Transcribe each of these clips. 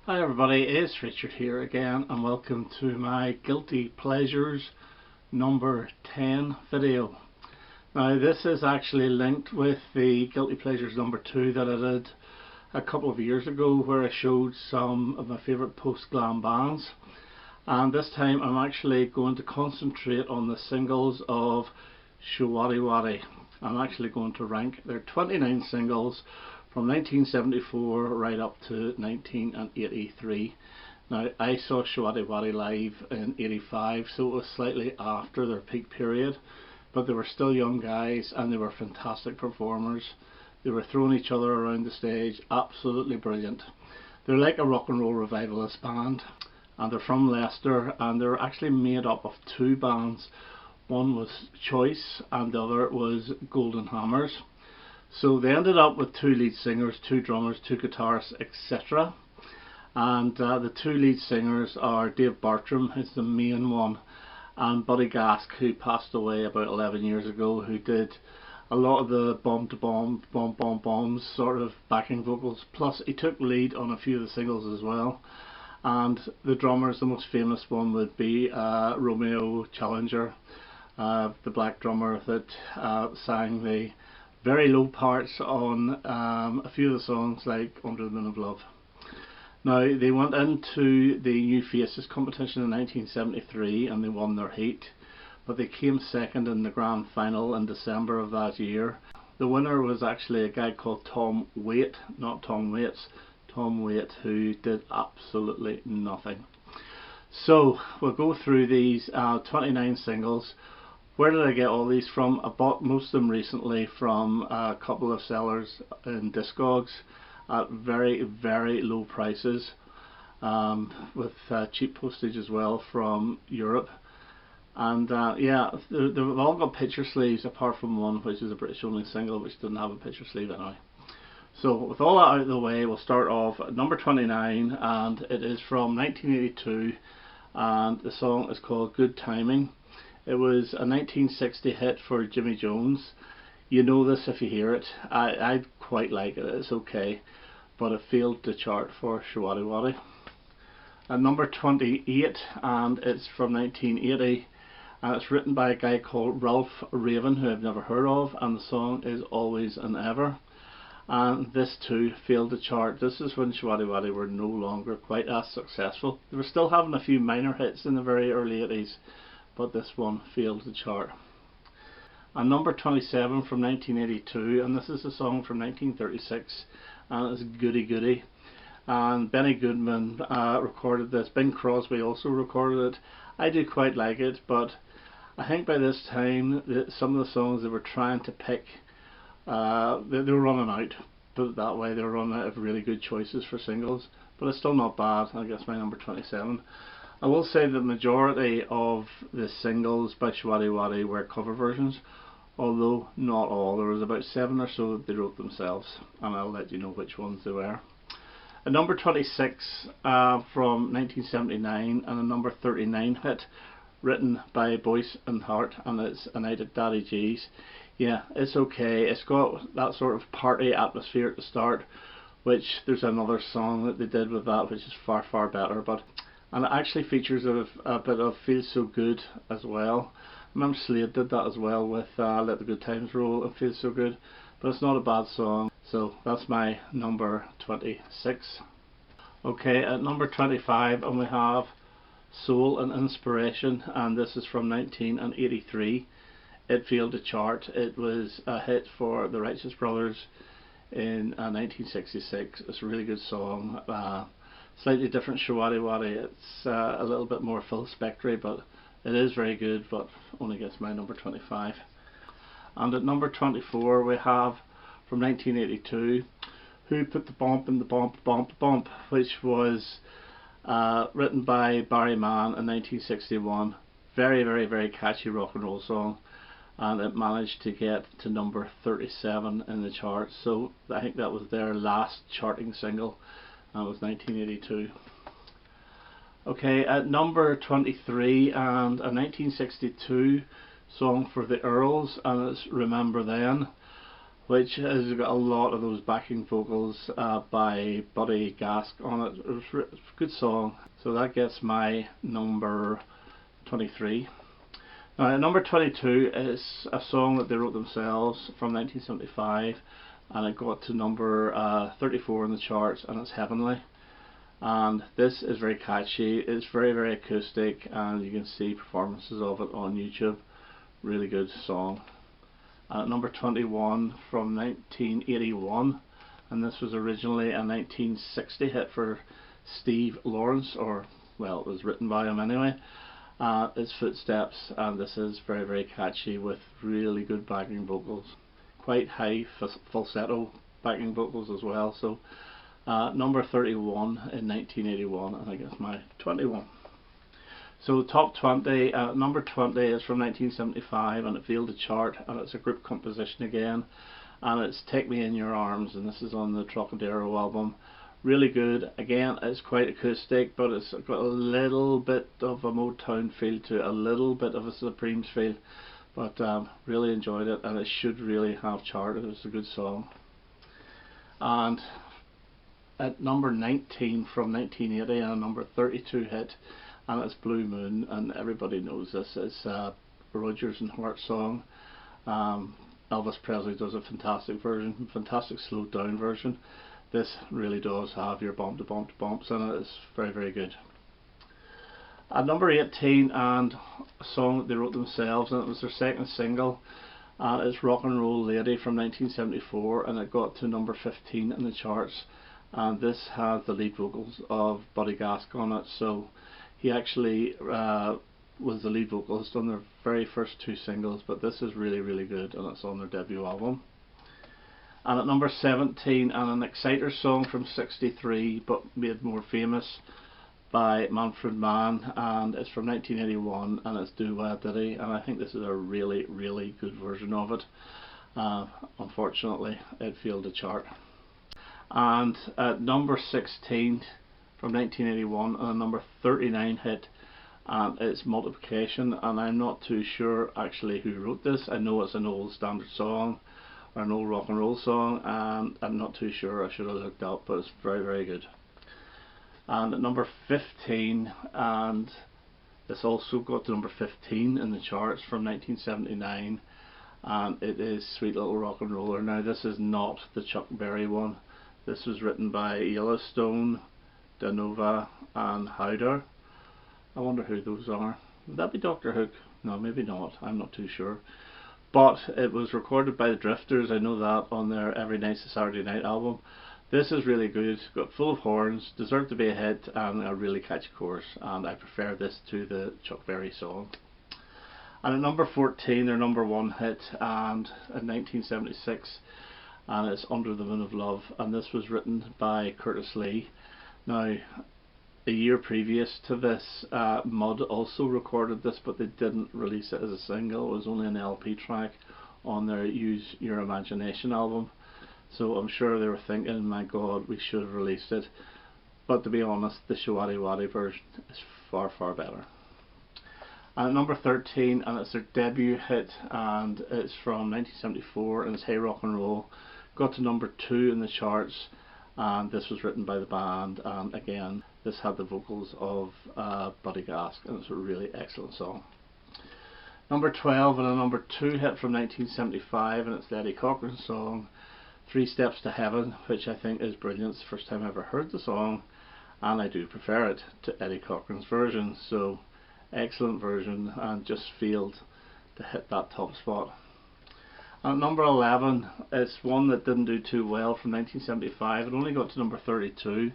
Hi everybody, it's Richard here again and welcome to my Guilty Pleasures number 10 video. Now this is actually linked with the Guilty Pleasures number 2 that I did a couple of years ago, where I showed some of my favourite post-glam bands, and this time I'm actually going to concentrate on the singles of Showaddywaddy. I'm actually going to rank their 29 singles from 1974 right up to 1983. Now I saw Showaddywaddy live in 85, so it was slightly after their peak period, but they were still young guys and they were fantastic performers. They were throwing each other around the stage, absolutely brilliant. They're like a rock and roll revivalist band, and they're from Leicester, and they're actually made up of two bands. One was Choice and the other was Golden Hammers. So they ended up with two lead singers, two drummers, two guitarists, etc. And the two lead singers are Dave Bartram, who's the main one, and Buddy Gask, who passed away about 11 years ago, who did a lot of the bomb to bomb, bomb bomb bombs sort of backing vocals. Plus he took lead on a few of the singles as well. And the drummers, the most famous one would be Romeo Challenger, the black drummer that sang the very low parts on a few of the songs like Under the Moon of Love. Now they went into the New Faces competition in 1973 and they won their heat, but they came second in the grand final in December of that year. The winner was actually a guy called Tom Waite, not Tom Waits, Tom Waite, who did absolutely nothing. So we'll go through these 29 singles. Where did I get all these from? I bought most of them recently from a couple of sellers in Discogs at very, very low prices, with cheap postage as well from Europe. And yeah, they've all got picture sleeves apart from one, which is a British only single, which didn't have a picture sleeve anyway. So with all that out of the way, we'll start off at number 29, and it is from 1982, and the song is called Good Timing. It was a 1960 hit for Jimmy Jones. You know this if you hear it. I quite like it, it's okay, but it failed to chart for Showaddywaddy. At number 28, and it's from 1980, and it's written by a guy called Ralph Raven, who I've never heard of, and the song is Always and Ever. And this too failed to chart. This is when Showaddywaddy were no longer quite as successful. They were still having a few minor hits in the very early 80s, but this one failed to chart. And number 27 from 1982, and this is a song from 1936, and it's Goody Goody. And Benny Goodman recorded this. Bing Crosby also recorded it. I do quite like it, but I think by this time some of the songs they were trying to pick, they were running out. Put it that way, they were running out of really good choices for singles, but it's still not bad. I guess my number 27. I will say the majority of the singles by Showaddywaddy were cover versions, although not all. There was about 7 or so that they wrote themselves, and I'll let you know which ones they were. A number 26 from 1979, and a number 39 hit written by Boyce and Hart, and it's A Night at Daddy G's. Yeah, it's okay. It's got that sort of party atmosphere at the start, which there's another song that they did with that which is far, far better, and it actually features a bit of Feels So Good as well. I remember Slade did that as well with Let the Good Times Roll and Feels So Good, but it's not a bad song. So that's my number 26. Okay, at number 25, and we have Soul and Inspiration, and this is from 1983. It failed to chart. It was a hit for the Righteous Brothers in 1966. It's a really good song. Slightly different Showaddywaddy. It's a little bit more Phil Spector, but it is very good, but only gets my number 25. And at number 24 we have from 1982 Who Put the Bomb in the Bomb Bomb Bomb, which was written by Barry Mann in 1961. Very, very, very catchy rock and roll song, and it managed to get to number 37 in the charts. So I think that was their last charting single. That was 1982. Okay, at number 23, and a 1962 song for the Earls, and it's Remember Then. which has got a lot of those backing vocals by Buddy Gask on it. It was a good song, so that gets my number 23. Now, number 22 is a song that they wrote themselves from 1975, and it got to number 34 in the charts, and it's Heavenly. And this is very catchy, it's very, very acoustic, and you can see performances of it on YouTube. Really good song. And at number 21 from 1981, and this was originally a 1960 hit for Steve Lawrence, or well, it was written by him anyway. It's Footsteps, and this is very, very catchy with really good backing vocals, quite high falsetto backing vocals as well. So number 31 in 1981, and I guess my 21. So top 20, number 20 is from 1975, and it failed to chart, and it's a group composition again, and it's Take Me In Your Arms, and this is on the Trocadero album. Really good. Again, it's quite acoustic, but it's got a little bit of a Motown feel to it, a little bit of a Supremes feel, but really enjoyed it, and it should really have charted. It's a good song. And at number 19 from 1980, and a number 32 hit, and it's Blue Moon, and everybody knows this. It's a Rodgers and Hart song. Elvis Presley does a fantastic version, fantastic slowed down version. This really does have your bump to bump to bumps in it. It's very, very good. At number 18, and a song that they wrote themselves, and it was their second single, and it's Rock and Roll Lady from 1974, and it got to number 15 in the charts. And this has the lead vocals of Buddy Gask on it, so he actually was the lead vocalist on their very first two singles, but this is really, really good, and it's on their debut album. And at number 17, and an Exciter song from '63, but made more famous by Manfred Mann, and it's from 1981, and it's Showaddywaddy, and I think this is a really, really good version of it. Unfortunately, it failed to chart. And at number 16 from 1981, and a number 39 hit, and it's Multiplication, and I'm not too sure actually who wrote this. I know it's an old standard song, or an old rock and roll song, and I'm not too sure. I should have looked up, but it's very, very good. And at number 15, and this also got to number 15 in the charts from 1979, and it is Sweet Little Rock and Roller. Now, this is not the Chuck Berry one. This was written by Yellowstone, Danova, and Howder. I wonder who those are. Would that be Dr. Hook? No, maybe not. I'm not too sure. But it was recorded by the Drifters, I know that, on their Every Night's a Saturday Night album. This is really good, got full of horns, deserved to be a hit, and a really catchy chorus, and I prefer this to the Chuck Berry song. And at number 14, their number one hit, and in 1976, and it's Under the Moon of Love, and this was written by Curtis Lee. Now, a year previous to this, Mud also recorded this, but they didn't release it as a single. It was only an LP track on their Use Your Imagination album. So I'm sure they were thinking, my God, we should have released it. But to be honest, the Showaddywaddy version is far, far better. And at number 13, and it's their debut hit, and it's from 1974, and it's Hey Rock and Roll. Got to number 2 in the charts, and this was written by the band, and again, this had the vocals of Buddy Gask, and it's a really excellent song. Number 12, and a number 2 hit from 1975, and it's the Eddie Cochran song, Three Steps to Heaven, which I think is brilliant. It's the first time I ever heard the song, and I do prefer it to Eddie Cochran's version, so excellent version, and just failed to hit that top spot. And at number 11, it's one that didn't do too well from 1975. It only got to number 32,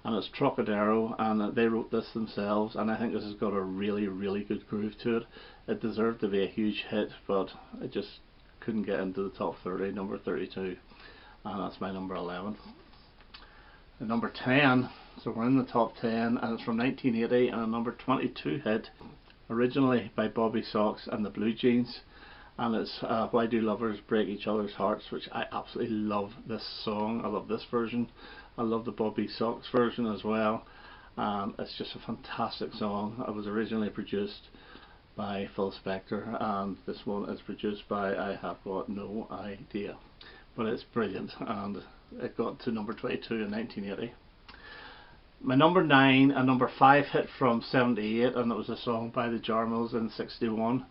and it's Trocadero, and they wrote this themselves, and I think this has got a really, really good groove to it. It deserved to be a huge hit, but it just couldn't get into the top 30, number 32, and that's my number 11. At number 10, so we're in the top 10, and it's from 1980, and a number 22 hit, originally by Bobby Sox and the Blue Jeans, and it's Why Do Lovers Break Each Other's Hearts, which I absolutely love this song. I love this version. I love the Bobby Sox version as well. It's just a fantastic song. It was originally produced by Phil Spector, and this one is produced by I Have Got No Idea. but it's brilliant, and it got to number 22 in 1980. My number 9 and number 5 hit from 78, and it was a song by the Jarmels in 61.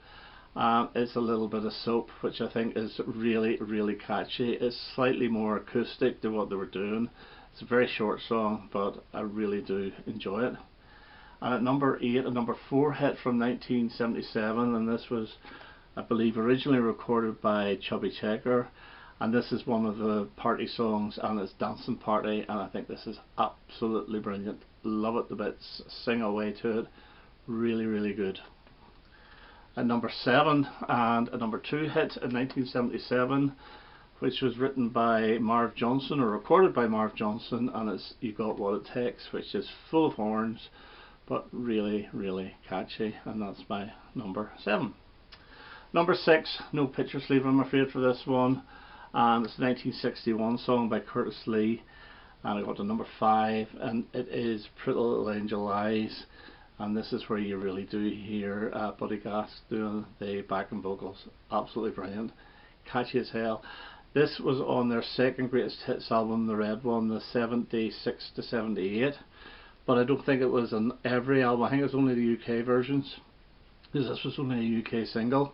It's A Little Bit of Soap, which I think is really, really catchy. It's slightly more acoustic than what they were doing. It's a very short song, but I really do enjoy it. And at number 8, a number 4 hit from 1977, and this was, I believe, originally recorded by Chubby Checker, and this is one of the party songs, and it's Dancing Party, and I think this is absolutely brilliant. Love it to bits, sing away to it, really, really good. At number 7, and a number 2 hit in 1977, which was written by Marv Johnson, or recorded by Marv Johnson, and it's You Got What It Takes, which is full of horns, but really, really catchy, and that's my number 7. Number 6, no picture sleeve I'm afraid for this one, and it's a 1961 song by Curtis Lee, and I got to number 5, and it is Pretty Little Angel Eyes, and this is where you really do hear Buddy Gas doing the backing vocals. Absolutely brilliant, catchy as hell. This was on their second greatest hits album, the red one, the 76 to 78, but I don't think it was on every album. I think it was only the UK versions, because this was only a UK single.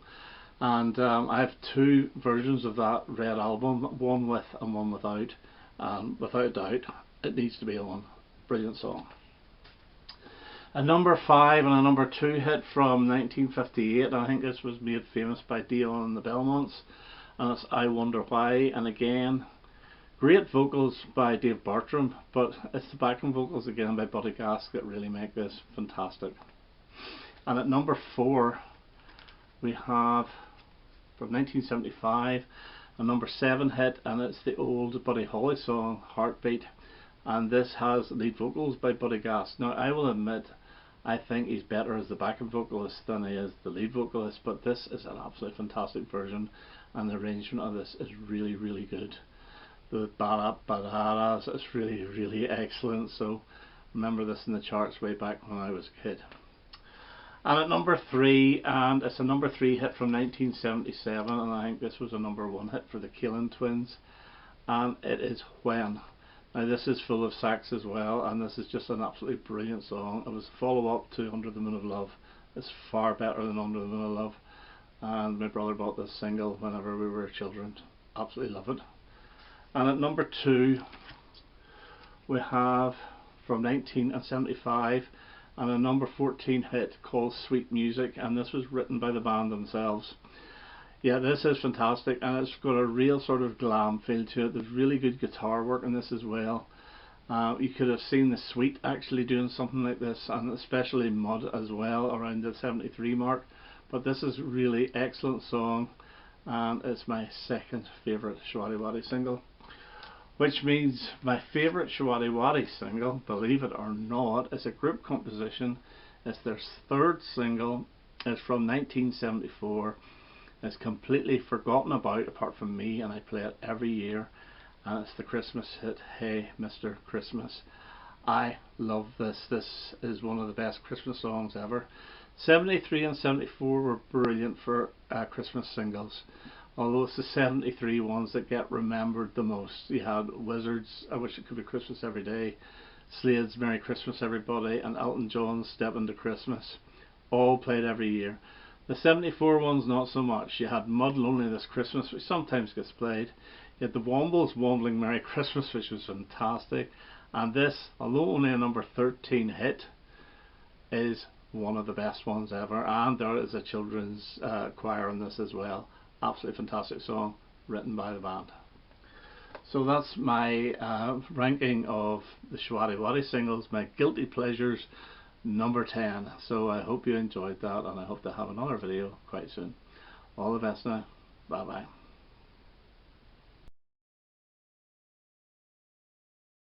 And I have 2 versions of that red album, one with and one without, and without a doubt it needs to be on. Brilliant song. A number 5 and a number 2 hit from 1958, and I think this was made famous by Dion and the Belmonts, and it's I Wonder Why. And again, great vocals by Dave Bartram, but it's the backing vocals again by Buddy Gas that really make this fantastic. And at number 4 we have from 1975 a number 7 hit, and it's the old Buddy Holly song Heartbeat, and this has lead vocals by Buddy Gas. Now I will admit I think he's better as the backing vocalist than he is the lead vocalist, but this is an absolutely fantastic version, and the arrangement of this is really, really good. The ba-da-ba-da-das is really, really excellent, so remember this in the charts way back when I was a kid. And at number 3, and it's a number 3 hit from 1977, and I think this was a number 1 hit for the Keelan Twins, and it is When. Now this is full of sax as well, and this is just an absolutely brilliant song. It was a follow-up to Under the Moon of Love. It's far better than Under the Moon of Love, and my brother bought this single whenever we were children. Absolutely love it. And at number 2 we have from 1975 and a number 14 hit called Sweet Music, and this was written by the band themselves. Yeah, this is fantastic, and it's got a real sort of glam feel to it. There's really good guitar work in this as well. You could have seen the Sweet actually doing something like this, and especially Mud as well around the 73 mark. But this is a really excellent song, and it's my second favourite Showaddywaddy single. Which means my favourite Showaddywaddy single, believe it or not, is a group composition. It's their 3rd single. It's from 1974. It's completely forgotten about apart from me, and I play it every year, and it's the Christmas hit Hey Mr. Christmas. I love this. This is one of the best Christmas songs ever. 73 and 74 were brilliant for Christmas singles, although it's the 73 ones that get remembered the most. You had Wizards, I Wish It Could Be Christmas Every Day, Slade's Merry Christmas Everybody, and Elton John's Step Into Christmas, all played every year. The 74 ones not so much. You had Mud Lonely This Christmas, which sometimes gets played. You had the Wombles Wombling Merry Christmas, which was fantastic, and this, although only a number 13 hit, is one of the best ones ever, and there is a children's choir on this as well. Absolutely fantastic song written by the band. So that's my ranking of the Showaddywaddy singles, my guilty pleasures number 10. So I hope you enjoyed that, and I hope to have another video quite soon. All the best now. Bye bye.